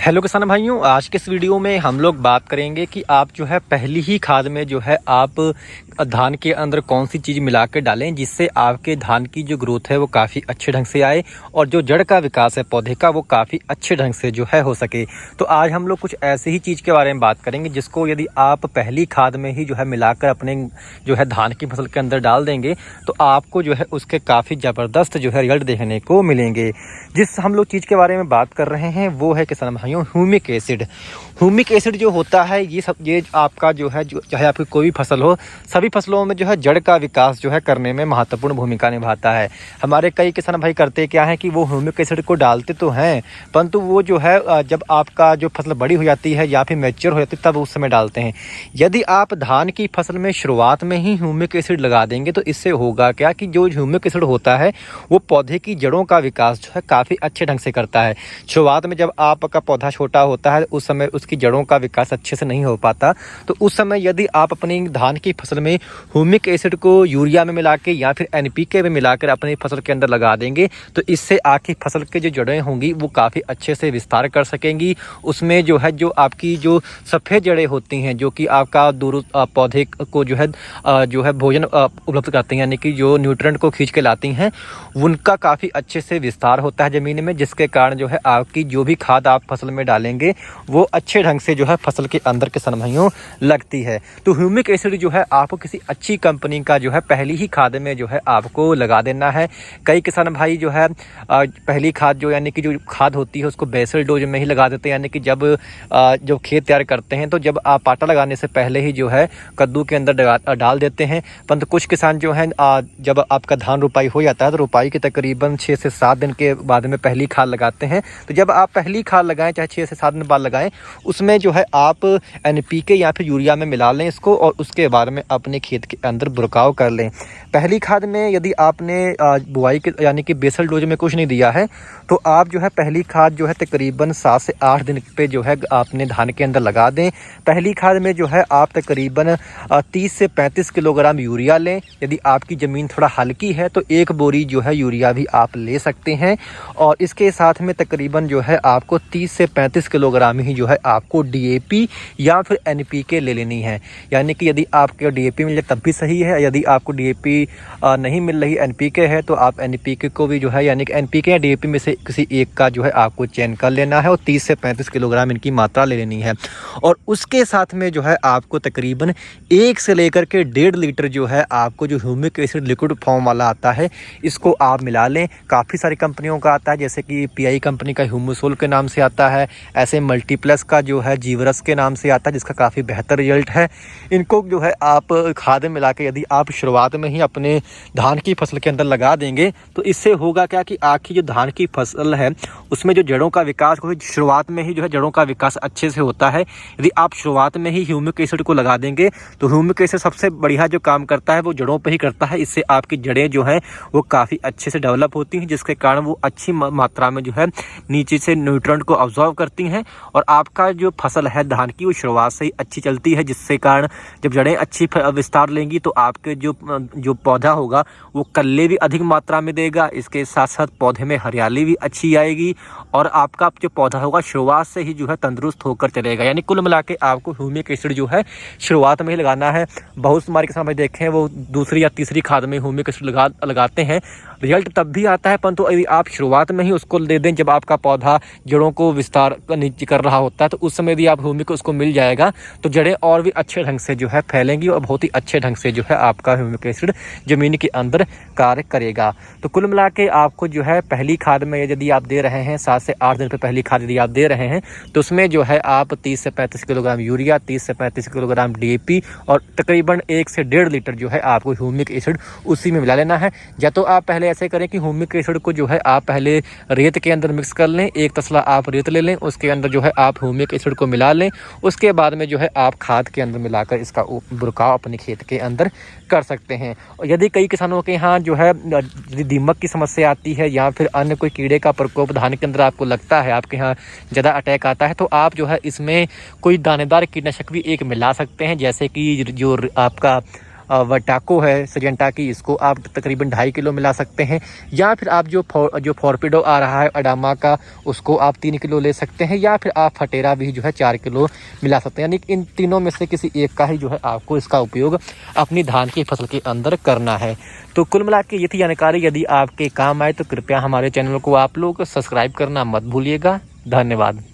Hello किसान भाइयों, आज के इस वीडियो में हम लोग बात करेंगे कि आप जो है पहली ही खाद में जो है आप धान के अंदर कौन सी चीज़ मिला के डालें जिससे आपके धान की जो ग्रोथ है वो काफ़ी अच्छे ढंग से आए और जो जड़ का विकास है पौधे का वो काफ़ी अच्छे ढंग से जो है हो सके। तो आज हम लोग कुछ ऐसी ही चीज़ के बारे में बात करेंगे जिसको यदि आप पहली खाद में ही जो है मिलाकर अपने जो है धान की फसल के अंदर डाल देंगे तो आपको जो है उसके काफ़ी ज़बरदस्त जो है रिजल्ट देखने को मिलेंगे। जिस हम लोग चीज़ के बारे में बात कर रहे हैं वो है किसान भाइयों ह्यूमिक एसिड। ह्यूमिक एसिड जो होता है ये आपका जो है चाहे आपकी कोई भी फसल हो, सभी फसलों में जो है जड़ का विकास जो है करने में महत्वपूर्ण भूमिका निभाता है। हमारे कई किसान भाई करते क्या है कि वो ह्यूमिक एसिड को डालते तो हैं परंतु वो जो है जब आपका जो फसल बड़ी हो जाती है या फिर मैच्योर हो जाती है तब उस समय डालते हैं। यदि आप धान की फसल में शुरुआत में ही ह्यूमिक एसिड लगा देंगे तो इससे होगा क्या कि जो ह्यूमिक एसिड होता है वो पौधे की जड़ों का विकास जो है काफ़ी अच्छे ढंग से करता है। शुरुआत में जब आपका पौधा छोटा होता है उस समय उसकी जड़ों का विकास अच्छे से नहीं हो पाता, तो उस समय यदि आप अपनी धान की फसल में ह्यूमिक एसिड को यूरिया में मिला के या फिर एनपीके में मिलाकर अपनी फसल के अंदर लगा देंगे तो इससे आपकी फसल के जो जड़ें होंगी वो काफ़ी अच्छे से विस्तार कर सकेंगी। उसमें जो है जो आपकी जो सफ़ेद जड़ें होती हैं जो कि आपका दूर पौधे को जो है भोजन उपलब्ध करती हैं, यानी कि जो न्यूट्रिएंट को खींच के लाती हैं, उनका काफ़ी अच्छे से विस्तार होता है ज़मीन में, जिसके कारण जो है आपकी जो भी खाद आप फसल में डालेंगे वो अच्छे ढंग से जो है फसल के अंदर के सनभाइयों लगती है। तो ह्यूमिक एसिड जो है आपको किसी अच्छी कंपनी का जो है पहली ही खाद में जो है आपको लगा देना है। कई किसान भाई जो है पहली खाद जो यानी कि जो खाद होती है उसको बेसल डोज में ही लगा देते हैं, यानी कि जब खेत तैयार करते हैं तो जब आप पाटा लगाने से पहले ही जो है कद्दू के अंदर डाल देते हैं। परंतु कुछ किसान जो है जब आपका धान रोपाई हो जाता है तो रोपाई के तकरीबन 6 से 7 दिन के बाद में पहली खाद लगाते हैं। तो जब आप पहली खाद लगाएं चाहे 6 से 7 दिन बाद लगाएं उसमें जो है आप एनपीके या फिर यूरिया में मिला लें इसको और उसके बाद में अपने खेत के अंदर बुरकाव कर लें। पहली खाद में यदि आपने बुआई के यानी कि बेसल डोज में कुछ नहीं दिया है तो आप जो है पहली खाद जो है तकरीबन 7 से 8 दिन पे जो है आपने धान के अंदर लगा दें। पहली खाद में जो है आप तकरीबन 30 से 35 किलोग्राम यूरिया लें। यदि आपकी ज़मीन थोड़ा हल्की है तो 1 बोरी जो है यूरिया भी आप ले सकते हैं और इसके साथ में तकरीबन जो है आपको 30 से 35 किलोग्राम ही जो है आपको डीएपी या फिर एनपीके ले लेनी है। यानी कि यदि आपको डीएपी मिल जाए तब भी सही है, यदि आपको डीएपी नहीं मिल रही एनपीके है तो आप एनपीके को भी जो है यानी कि एनपीके या डीएपी में से किसी एक का जो है आपको चयन कर लेना है और 30 से 35 किलोग्राम इनकी मात्रा ले लेनी है। और उसके साथ में जो है आपको तकरीबन 1 से लेकर के 1.5 लीटर जो है आपको जो ह्यूमिक एसिड लिक्विड फॉर्म वाला आता है इसको आप मिला लें। काफ़ी सारी कंपनियों का आता है, जैसे कि पीआई कंपनी का ह्यूमोसोल के नाम से आता है, ऐसे मल्टीप्लस का जो है जीवरस के नाम से आता है जिसका काफ़ी बेहतर रिजल्ट है। इनको जो है आप खाद में मिला के यदि आप शुरुआत में ही अपने धान की फसल के अंदर लगा देंगे तो इससे होगा क्या कि आपकी जो धान की फसल है उसमें जो जड़ों का विकास हो शुरुआत में ही जो है जड़ों का विकास अच्छे से होता है। यदि आप शुरुआत में ही ह्यूमिक एसिड को लगा देंगे तो ह्यूमिक एसिड सबसे बढ़िया जो काम करता है वो जड़ों पर ही करता है। इससे आपकी जड़ें जो हैं वो काफ़ी अच्छे से डेवलप होती हैं, जिसके कारण वो अच्छी मात्रा में जो है नीचे से न्यूट्रिएंट को अब्जॉर्व करती हैं और आपका जो फसल है धान की वो शुरुआत से ही अच्छी चलती है, जिससे कारण जब जड़ें अच्छी विस्तार लेंगी तो आपके जो पौधा होगा वो कल्ले भी अधिक मात्रा में देगा। इसके साथ साथ पौधे में हरियाली भी अच्छी आएगी और आपका जो पौधा होगा शुरुआत से ही जो है तंदुरुस्त होकर चलेगा। यानी कुल मिला के आपको ह्यूमिक एसिड जो है शुरुआत में ही लगाना है। बहुत हमारे किसान भाई देखें वो दूसरी या तीसरी खाद में ह्यूमिक एसिड लगाते हैं, रिजल्ट तब भी आता है परंतु यदि आप शुरुआत में ही उसको दे दें जब आपका पौधा जड़ों को विस्तार नीचे कर रहा होता है तो उस समय यदि आप ह्यूमिक उसको मिल जाएगा तो जड़ें और भी अच्छे ढंग से जो है फैलेंगी और बहुत ही अच्छे ढंग से जो है आपका ह्यूमिक एसिड ज़मीन के अंदर कार्य करेगा। तो कुल मिला के आपको जो है पहली खाद में यदि आप दे रहे हैं 7 से 8 दिन पे पहली खाद यदि आप दे रहे हैं तो उसमें जो है आप 30 से 35 किलोग्राम यूरिया, 30 से 35 किलोग्राम डीएपी और तकरीबन 1 से 1.5 लीटर जो है आपको ह्यूमिक एसिड उसी में मिला लेना है। या तो आप पहले ऐसे करें कि ह्यूमिक एसिड को जो है आप पहले रेत के अंदर मिक्स कर लें, 1 तसला आप रेत ले लें, उसके अंदर जो है आप ह्यूमिक एसिड को मिला लें, उसके बाद में जो है आप खाद के अंदर मिलाकर इसका बुरकाव अपने खेत के अंदर कर सकते हैं। और यदि कई किसानों के यहाँ जो है दीमक की समस्या आती है या फिर अन्य कोई कीड़े का प्रकोप धान के अंदर आपको लगता है, आपके यहाँ ज़्यादा अटैक आता है, तो आप जो है इसमें कोई दानेदार कीटनाशक भी एक मिला सकते हैं, जैसे कि जो आपका वटाको है सजेंटा की, इसको आप तकरीबन 2.5 किलो मिला सकते हैं। या फिर आप जो फॉर्पिडो आ रहा है अडामा का, उसको आप 3 किलो ले सकते हैं। या फिर आप फटेरा भी जो है 4 किलो मिला सकते हैं। यानी इन तीनों में से किसी एक का ही जो है आपको इसका उपयोग अपनी धान की फसल के अंदर करना है। तो कुल मिला के ये थी जानकारी। यदि आपके काम आए तो कृपया हमारे चैनल को आप लोग सब्सक्राइब करना मत भूलिएगा। धन्यवाद।